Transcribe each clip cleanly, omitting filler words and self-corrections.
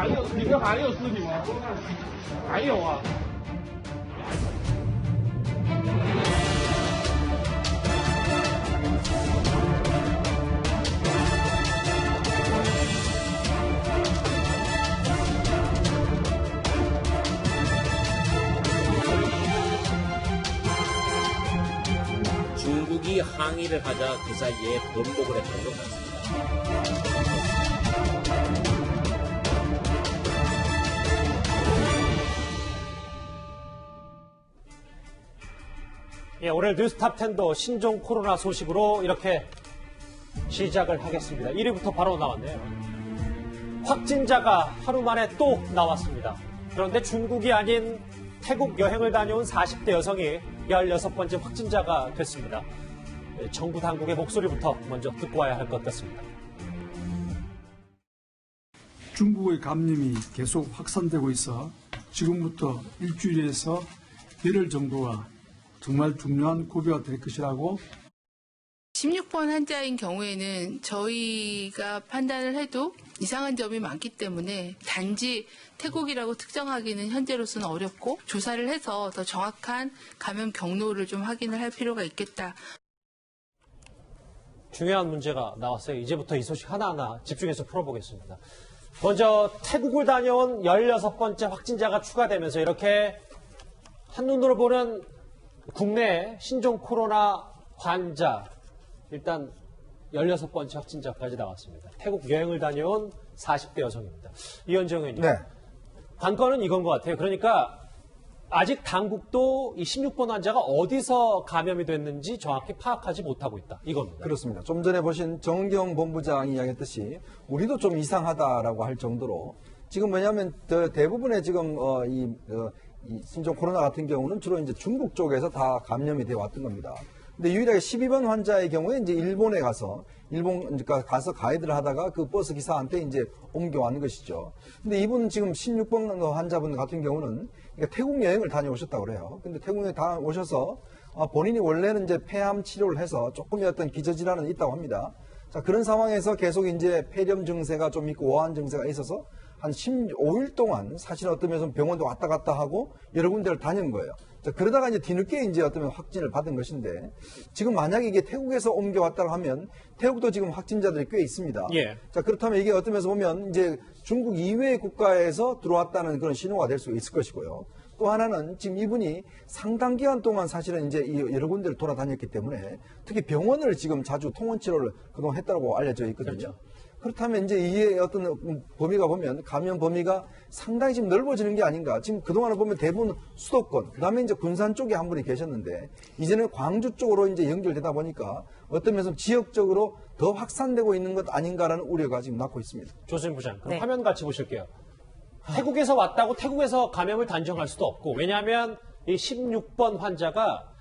你这还有尸体吗？还有啊。 중국이 항의를 하자 그 사이에 번복을 했던 것 같습니다. 예, 오늘 뉴스탑10도 신종 코로나 소식으로 이렇게 시작을 하겠습니다. 1위부터 바로 나왔네요. 확진자가 하루 만에 또 나왔습니다. 그런데 중국이 아닌 태국 여행을 다녀온 40대 여성이 16번째 확진자가 됐습니다. 정부 당국의 목소리부터 먼저 듣고 와야 할 것 같습니다. 중국의 감염이 계속 확산되고 있어 지금부터 일주일에서 열흘 정도가 정말 중요한 고비가 될 것이라고 16번 환자인 경우에는 저희가 판단을 해도 이상한 점이 많기 때문에 단지 태국이라고 특정하기는 현재로서는 어렵고 조사를 해서 더 정확한 감염 경로를 좀 확인을 할 필요가 있겠다. 중요한 문제가 나왔어요. 이제부터 이 소식 하나하나 집중해서 풀어보겠습니다. 먼저 태국을 다녀온 16번째 확진자가 추가되면서 이렇게 한눈으로 보는 국내 신종 코로나 환자 일단 16번째 확진자까지 나왔습니다. 태국 여행을 다녀온 40대 여성입니다. 이현정 의원님. 네. 관건은 이건 것 같아요. 그러니까 아직 당국도 이 16번 환자가 어디서 감염이 됐는지 정확히 파악하지 못하고 있다. 이겁니다. 그렇습니다. 좀 전에 보신 정경 본부장이 이야기했듯이 우리도 좀 이상하다라고 할 정도로 지금 뭐냐면 대부분의 지금 이 신종 코로나 같은 경우는 주로 이제 중국 쪽에서 다 감염이 되어 왔던 겁니다. 근데 유일하게 12번 환자의 경우에 이제 일본에 가서 가서 가이드를 하다가 그 버스 기사한테 이제 옮겨왔는 것이죠. 근데 이분 지금 16번 환자분 같은 경우는 태국 여행을 다녀오셨다고 그래요. 근데 태국에 다오셔서 본인이 원래는 이제 폐암 치료를 해서 조금의 어떤 기저질환은 있다고 합니다. 자, 그런 상황에서 계속 이제 폐렴 증세가 좀 있고 오한 증세가 있어서 한 15일 동안 사실 어떤 면에서 병원도 왔다 갔다 하고 여러 군데를 다닌 거예요. 자, 그러다가 이제 뒤늦게 이제 어떤 확진을 받은 것인데 지금 만약에 이게 태국에서 옮겨왔다고 하면 태국도 지금 확진자들이 꽤 있습니다. 예. 자, 그렇다면 이게 어떤 면에서 보면 이제 중국 이외의 국가에서 들어왔다는 그런 신호가 될 수 있을 것이고요. 또 하나는 지금 이분이 상당 기간 동안 사실은 이제 여러 군데를 돌아다녔기 때문에 특히 병원을 지금 자주 통원 치료를 그동안 했다고 알려져 있거든요. 그렇죠. 그렇다면 이제 이의 어떤 범위가 보면 감염 범위가 상당히 지금 넓어지는 게 아닌가. 지금 그동안을 보면 대부분 수도권, 그 다음에 이제 군산 쪽에 한 분이 계셨는데 이제는 광주 쪽으로 이제 연결되다 보니까 어떤 면에서 지역적으로 더 확산되고 있는 것 아닌가라는 우려가 지금 낳고 있습니다. 조수진 부장, 그럼 네. 화면 같이 보실게요. 태국에서 왔다고 태국에서 감염을 단정할 수도 없고 왜냐하면 이 16번 환자가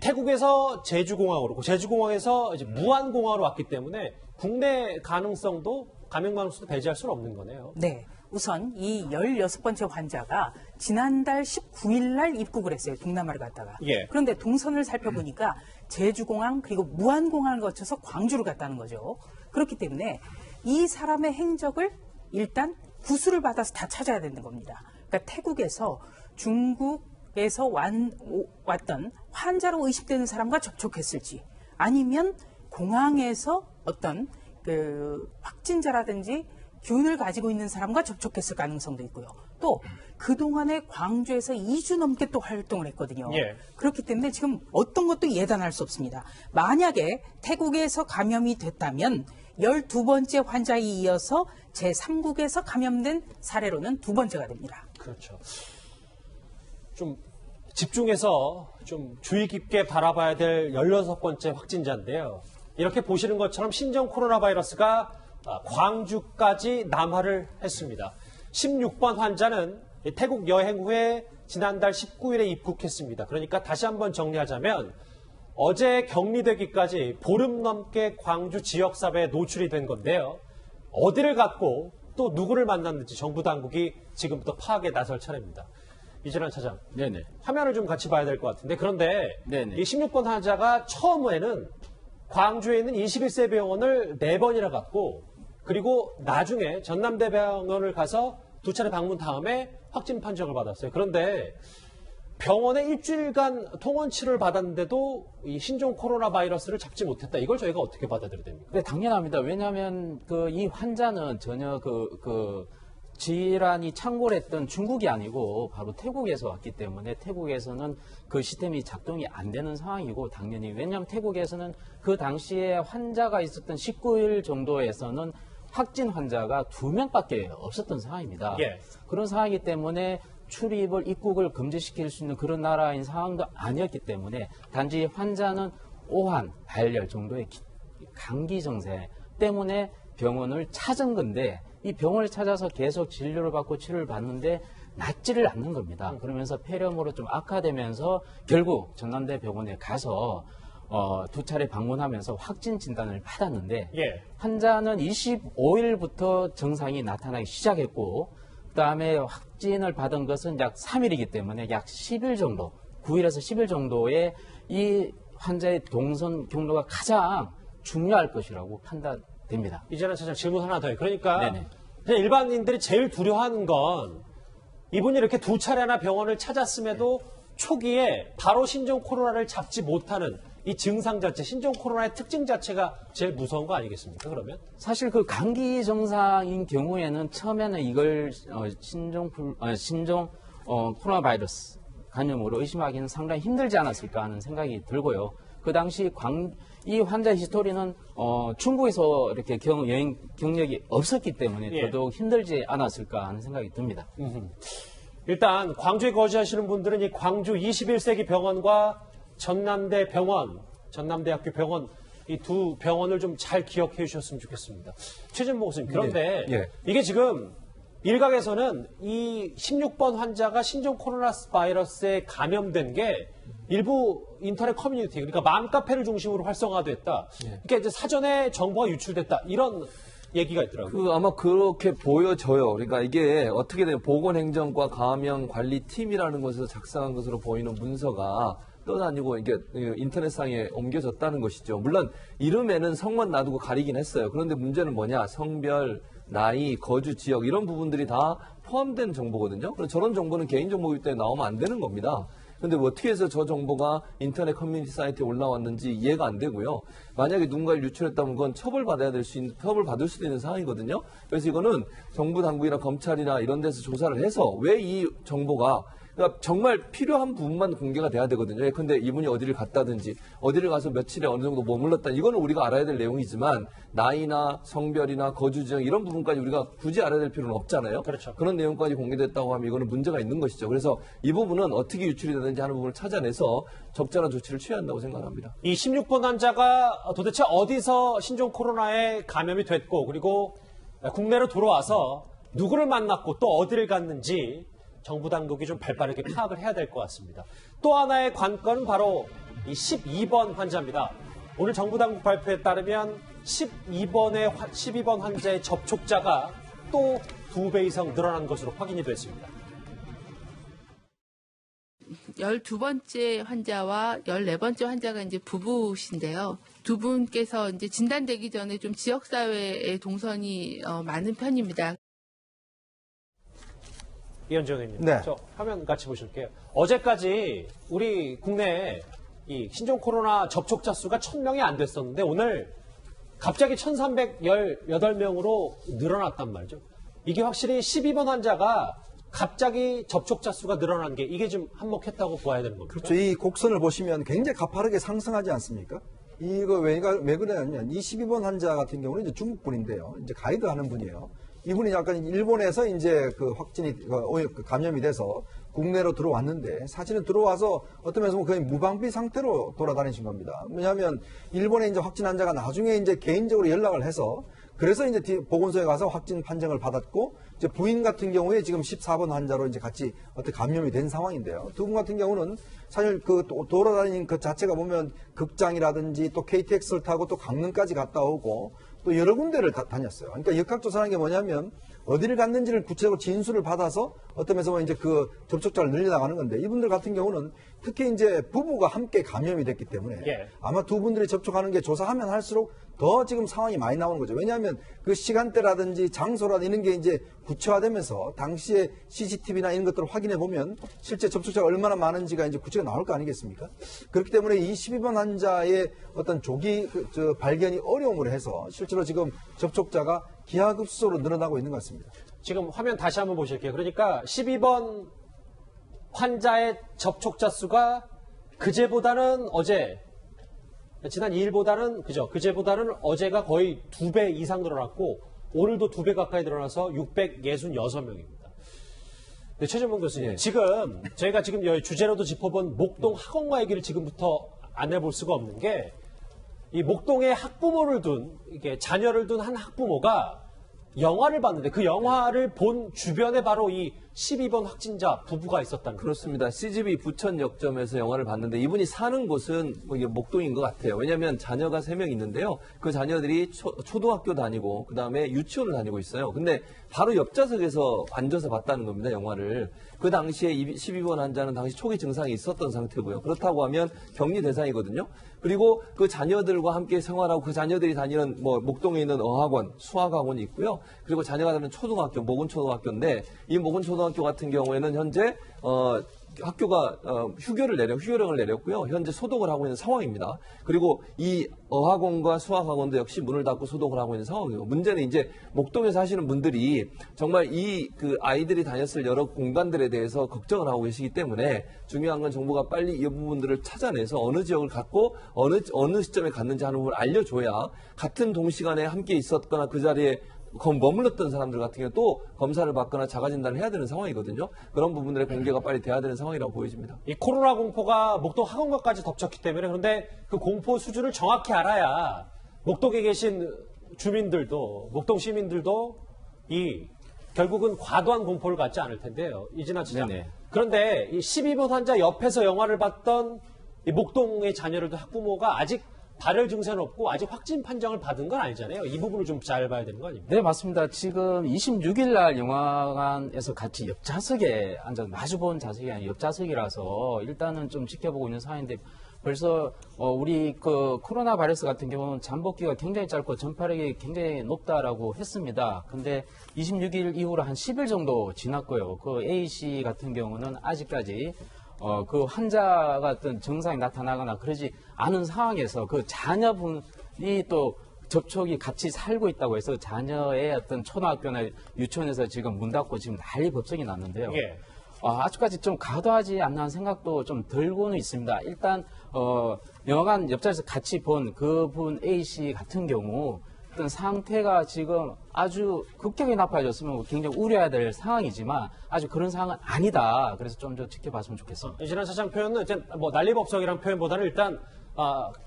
태국에서 제주공항으로, 제주공항에서 이제 무안공항으로 왔기 때문에 국내 가능성도, 감염 가능성도 배제할 수는 없는 거네요. 네. 우선 이 16번째 환자가 지난달 19일 날 입국을 했어요. 동남아를 갔다가. 예. 그런데 동선을 살펴보니까 제주공항 그리고 무안공항을 거쳐서 광주를 갔다는 거죠. 그렇기 때문에 이 사람의 행적을 일단 구술을 받아서 다 찾아야 되는 겁니다. 그러니까 태국에서 중국에서 왔던 환자로 의심되는 사람과 접촉했을지 아니면 공항에서 어떤 그 확진자라든지 균을 가지고 있는 사람과 접촉했을 가능성도 있고요. 또 그동안에 광주에서 2주 넘게 또 활동을 했거든요. 예. 그렇기 때문에 지금 어떤 것도 예단할 수 없습니다. 만약에 태국에서 감염이 됐다면 12번째 환자에 이어서 제3국에서 감염된 사례로는 두 번째가 됩니다. 그렇죠. 좀 집중해서 좀 주의 깊게 바라봐야 될 16번째 확진자인데요. 이렇게 보시는 것처럼 신종 코로나 바이러스가 광주까지 남하를 했습니다. 16번 환자는 태국 여행 후에 지난달 19일에 입국했습니다. 그러니까 다시 한번 정리하자면 어제 격리되기까지 보름 넘게 광주 지역사회에 노출이 된 건데요. 어디를 갔고 또 누구를 만났는지 정부 당국이 지금부터 파악에 나설 차례입니다. 이진환 차장, 네네. 화면을 좀 같이 봐야 될 것 같은데 그런데 네네. 이 16번 환자가 처음에는 광주에 있는 21세 병원을 4번이나 갔고 그리고 나중에 전남대병원을 가서 두 차례 방문 다음에 확진 판정을 받았어요. 그런데 병원에 일주일간 통원 치료를 받았는데도 이 신종 코로나 바이러스를 잡지 못했다. 이걸 저희가 어떻게 받아들여야 됩니까? 네, 당연합니다. 왜냐하면 이 환자는 전혀 질환이 창궐했던 중국이 아니고 바로 태국에서 왔기 때문에 태국에서는 그 시스템이 작동이 안 되는 상황이고 당연히 왜냐하면 태국에서는 그 당시에 환자가 있었던 19일 정도에서는 확진 환자가 2명밖에 없었던 상황입니다. 예. 그런 상황이기 때문에 출입을 입국을 금지시킬 수 있는 그런 나라인 상황도 아니었기 때문에 단지 환자는 오한, 발열 정도의 감기 증세 때문에 병원을 찾은 건데 이 병원을 찾아서 계속 진료를 받고 치료를 받는데 낫지를 않는 겁니다. 그러면서 폐렴으로 좀 악화되면서 결국 전남대 병원에 가서 두 차례 방문하면서 확진 진단을 받았는데 예. 환자는 25일부터 증상이 나타나기 시작했고 그다음에 확진을 받은 것은 약 3일이기 때문에 약 10일 정도, 9일에서 10일 정도의 이 환자의 동선 경로가 가장 중요할 것이라고 판단됩니다. 이제는 사실 질문 하나 더요. 그러니까 네네. 그냥 일반인들이 제일 두려워하는 건 이분이 이렇게 두 차례나 병원을 찾았음에도 초기에 바로 신종 코로나를 잡지 못하는 이 증상 자체, 신종 코로나의 특징 자체가 제일 무서운 거 아니겠습니까? 그러면? 사실 그 감기 증상인 경우에는 처음에는 이걸 신종 코로나 바이러스 감염으로 의심하기는 상당히 힘들지 않았을까 하는 생각이 들고요. 그 당시 이 환자 히스토리는 중국에서 이렇게 여행 경력이 없었기 때문에 예. 더더욱 힘들지 않았을까 하는 생각이 듭니다. 일단 광주에 거주하시는 분들은 이 광주 21세기 병원과 전남대 병원, 전남대학교 병원 이 두 병원을 좀 잘 기억해 주셨으면 좋겠습니다. 최진봉 교수님, 그런데 예. 이게 지금 일각에서는 이 16번 환자가 신종 코로나 바이러스에 감염된 게 일부 인터넷 커뮤니티, 그러니까 맘카페를 중심으로 활성화됐다. 그러니까 이제 사전에 정보가 유출됐다. 이런 얘기가 있더라고요. 아마 그렇게 보여져요. 그러니까 이게 어떻게 되면 보건행정과 감염관리팀이라는 곳에서 작성한 것으로 보이는 문서가 떠다니고 이게 인터넷상에 옮겨졌다는 것이죠. 물론 이름에는 성만 놔두고 가리긴 했어요. 그런데 문제는 뭐냐? 성별, 나이, 거주 지역 이런 부분들이 다 포함된 정보거든요. 그래서 저런 정보는 개인정보이기 때문에 나오면 안 되는 겁니다. 근데 뭐 어떻게 해서 저 정보가 인터넷 커뮤니티 사이트에 올라왔는지 이해가 안 되고요. 만약에 누군가를 유출했다면 그건 처벌받을 수도 있는 상황이거든요. 그래서 이거는 정부 당국이나 검찰이나 이런 데서 조사를 해서 왜 이 정보가 그러니까 정말 필요한 부분만 공개가 돼야 되거든요. 근데 이분이 어디를 갔다든지 어디를 가서 며칠에 어느 정도 머물렀다 이거는 우리가 알아야 될 내용이지만 나이나 성별이나 거주 지역 이런 부분까지 우리가 굳이 알아야 될 필요는 없잖아요. 그렇죠. 그런 내용까지 공개됐다고 하면 이거는 문제가 있는 것이죠. 그래서 이 부분은 어떻게 유출이 되는지 하는 부분을 찾아내서 적절한 조치를 취해야 한다고 생각합니다. 이 16번 환자가 도대체 어디서 신종 코로나에 감염이 됐고 그리고 국내로 들어와서 누구를 만났고 또 어디를 갔는지 정부 당국이 좀 발빠르게 파악을 해야 될 것 같습니다. 또 하나의 관건은 바로 이 12번 환자입니다. 오늘 정부 당국 발표에 따르면 12번 환자의 접촉자가 또 2배 이상 늘어난 것으로 확인이 됐습니다. 12번째 환자와 14번째 환자가 이제 부부신데요. 두 분께서 이제 진단되기 전에 좀 지역사회의 동선이 많은 편입니다. 이현정 의원님, 네. 저 화면 같이 보실게요. 어제까지 우리 국내에 이 신종 코로나 접촉자 수가 1000명이 안 됐었는데 오늘 갑자기 1318명으로 늘어났단 말이죠. 이게 확실히 12번 환자가 갑자기 접촉자 수가 늘어난 게 이게 좀 한몫했다고 보아야 되는 겁니다. 그렇죠. 이 곡선을 보시면 굉장히 가파르게 상승하지 않습니까? 이거 왜 그러냐면 이 12번 환자 같은 경우는 이제 중국 분인데요. 이제 가이드 하는 분이에요. 이분이 약간 일본에서 이제 그 확진이 감염이 돼서 국내로 들어왔는데 사실은 들어와서 어떤 면에서 거의 무방비 상태로 돌아다니신 겁니다. 왜냐하면 일본에 이제 확진 환자가 나중에 이제 개인적으로 연락을 해서 그래서 이제 보건소에 가서 확진 판정을 받았고 이제 부인 같은 경우에 지금 14번 환자로 이제 같이 어떻게 감염이 된 상황인데요. 두 분 같은 경우는 사실 그 돌아다니는 그 자체가 보면 극장이라든지 또 KTX를 타고 또 강릉까지 갔다 오고 또 여러 군데를 다녔어요. 그러니까 역학조사라는 게 뭐냐면 어디를 갔는지를 구체적으로 진술을 받아서 어떤 면에서 이제 그 접촉자를 늘려나가는 건데 이분들 같은 경우는 특히 이제 부부가 함께 감염이 됐기 때문에 예. 아마 두 분들이 접촉하는 게 조사하면 할수록 더 지금 상황이 많이 나오는 거죠. 왜냐하면 그 시간대라든지 장소라든지 이런 게 이제 구체화되면서 당시에 CCTV나 이런 것들을 확인해 보면 실제 접촉자가 얼마나 많은지가 이제 구체가 나올 거 아니겠습니까? 그렇기 때문에 이 12번 환자의 어떤 조기 발견이 어려움으로 해서 실제로 지금 접촉자가 기하급수로 늘어나고 있는 것 같습니다. 지금 화면 다시 한번 보실게요. 그러니까 12번 환자의 접촉자 수가 그제보다는 어제, 지난 2일보다는, 그제보다는 어제가 거의 2배 이상 늘어났고, 오늘도 2배 가까이 늘어나서 666명입니다. 네, 최전봉 교수님. 네. 지금, 저희가 지금 주제로도 짚어본 목동 학원가 얘기를 지금부터 안 해볼 수가 없는 게, 이 목동에 학부모를 둔, 이게 자녀를 둔 한 학부모가 영화를 봤는데 그 영화를 본 주변에 바로 이 12번 확진자 부부가 있었다는 거죠. 그렇습니다. CGV 부천역점에서 영화를 봤는데 이분이 사는 곳은 뭐 이게 목동인 것 같아요. 왜냐하면 자녀가 3명 있는데요. 그 자녀들이 초등학교 다니고 그다음에 유치원을 다니고 있어요. 근데 바로 옆좌석에서 앉아서 봤다는 겁니다. 영화를. 그 당시에 12번 환자는 당시 초기 증상이 있었던 상태고요. 그렇다고 하면 격리 대상이거든요. 그리고 그 자녀들과 함께 생활하고 그 자녀들이 다니는 뭐 목동에 있는 어학원, 수학학원이 있고요. 그리고 자녀가 다니는 초등학교, 모근초등학교인데 이 모근초등학교 같은 경우에는 현재 학교가 휴교령을 내렸고요. 현재 소독을 하고 있는 상황입니다. 그리고 이 어학원과 수학학원도 역시 문을 닫고 소독을 하고 있는 상황이에요. 문제는 이제 목동에 사시는 분들이 정말 이 그 아이들이 다녔을 여러 공간들에 대해서 걱정을 하고 계시기 때문에 중요한 건 정부가 빨리 이 부분들을 찾아내서 어느 지역을 갖고 어느 시점에 갔는지 하는 부분을 알려줘야 같은 동시간에 함께 있었거나 그 자리에 머물렀던 사람들 같은 경우 또 검사를 받거나 자가진단을 해야 되는 상황이거든요. 그런 부분들의 공개가 빨리 돼야 되는 상황이라고 보여집니다. 이 코로나 공포가 목동 학원가까지 덮쳤기 때문에 그런데 그 공포 수준을 정확히 알아야 목동에 계신 주민들도 목동 시민들도 이 결국은 과도한 공포를 갖지 않을 텐데요. 이진아 시장. 네네. 그런데 이 12번 환자 옆에서 영화를 봤던 이 목동의 자녀를 둔 학부모가 아직 발열 증세는 없고 아직 확진 판정을 받은 건 아니잖아요. 이 부분을 좀 잘 봐야 되는 거 아닙니까? 네, 맞습니다. 지금 26일 날 영화관에서 같이 옆좌석에 앉아서 마주본 좌석이 아니라 옆좌석이라서 일단은 좀 지켜보고 있는 상황인데 벌써 우리 그 코로나 바이러스 같은 경우는 잠복기가 굉장히 짧고 전파력이 굉장히 높다라고 했습니다. 근데 26일 이후로 한 10일 정도 지났고요. 그 A씨 같은 경우는 아직까지 그 환자가 어떤 증상이 나타나거나 그러지 않은 상황에서 그 자녀분이 또 접촉이 같이 살고 있다고 해서 자녀의 어떤 초등학교나 유치원에서 지금 문 닫고 지금 난리 법석이 났는데요. 예. 아직까지 좀 과도하지 않나 하는 생각도 좀 들고는 있습니다. 일단 영화관 옆자리에서 같이 본 그분 A씨 같은 경우 어떤 상태가 지금 아주 급격히 나빠졌으면 굉장히 우려해야 될 상황이지만 아주 그런 상황은 아니다. 그래서 좀 더 지켜봤으면 좋겠습니다. 이진아 사장 표현은 이제 뭐 난리법석이라는 표현보다는 일단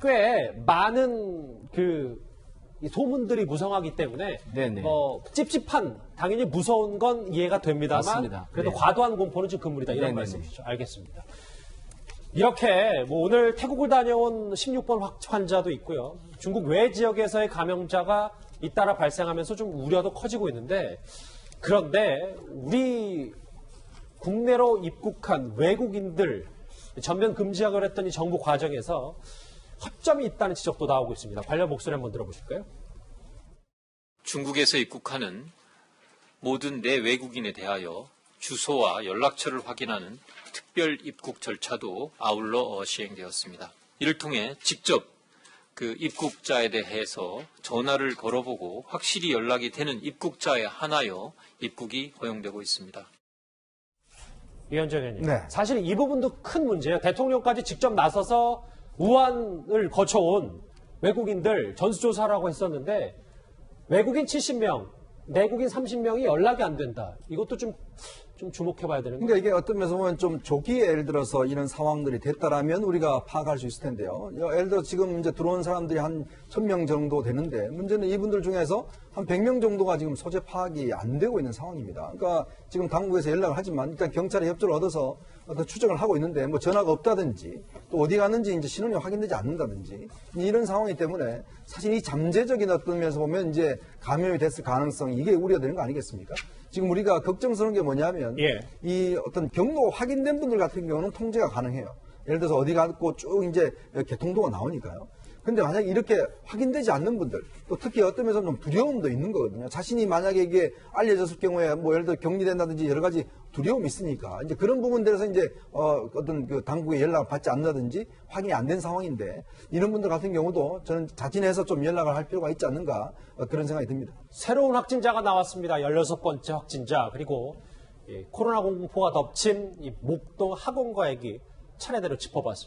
꽤 많은 이 소문들이 무성하기 때문에 네네. 찝찝한 당연히 무서운 건 이해가 됩니다만 맞습니다. 그래도 네. 과도한 공포는 좀 금물이다 이런 네네네. 말씀이시죠. 알겠습니다. 이렇게 뭐 오늘 태국을 다녀온 16번 환자도 있고요. 중국 외 지역에서의 감염자가 잇따라 발생하면서 좀 우려도 커지고 있는데 그런데 우리 국내로 입국한 외국인들 전면 금지하기로 했던 이 정부 과정에서 허점이 있다는 지적도 나오고 있습니다. 관련 목소리 한번 들어보실까요? 중국에서 입국하는 모든 내외국인에 대하여 주소와 연락처를 확인하는 특별 입국 절차도 아울러 시행되었습니다. 이를 통해 직접 그 입국자에 대해서 전화를 걸어보고 확실히 연락이 되는 입국자에 한하여 입국이 허용되고 있습니다. 이현정 의원님. 네. 사실 이 부분도 큰 문제예요. 대통령까지 직접 나서서 우한을 거쳐온 외국인들 전수조사라고 했었는데 외국인 70명, 내국인 30명이 연락이 안 된다. 이것도 좀 주목해봐야 되는 거예요. 그러니까 이게 어떤 면에서 보면 좀 조기에 예를 들어서 이런 상황들이 됐다라면 우리가 파악할 수 있을 텐데요. 예를 들어 지금 이제 들어온 사람들이 한 1000명 정도 되는데 문제는 이분들 중에서 한 100명 정도가 지금 소재 파악이 안 되고 있는 상황입니다. 그러니까 지금 당국에서 연락을 하지만 일단 경찰의 협조를 얻어서 어떤 추정을 하고 있는데 뭐 전화가 없다든지 또 어디 갔는지 이제 신원이 확인되지 않는다든지 이런 상황이기 때문에 사실 이 잠재적인 어떤 면에서 보면 이제 감염이 됐을 가능성이 이게 우려되는 거 아니겠습니까? 지금 우리가 걱정스러운 게 뭐냐면 예. 이 어떤 경로가 확인된 분들 같은 경우는 통제가 가능해요. 예를 들어서 어디 가고 쭉 이제 개통도가 나오니까요. 근데 만약에 이렇게 확인되지 않는 분들, 또 특히 어떤 면에서는 좀 두려움도 있는 거거든요. 자신이 만약에 이게 알려졌을 경우에 뭐 예를 들어 격리된다든지 여러 가지 두려움이 있으니까 이제 그런 부분들에서 이제 어떤 그 당국의 연락을 받지 않는다든지 확인이 안 된 상황인데 이런 분들 같은 경우도 저는 자진해서 좀 연락을 할 필요가 있지 않는가 그런 생각이 듭니다. 새로운 확진자가 나왔습니다. 16번째 확진자. 그리고 코로나 공포가 덮친 이 목동 학원가 얘기 차례대로 짚어봤습니다.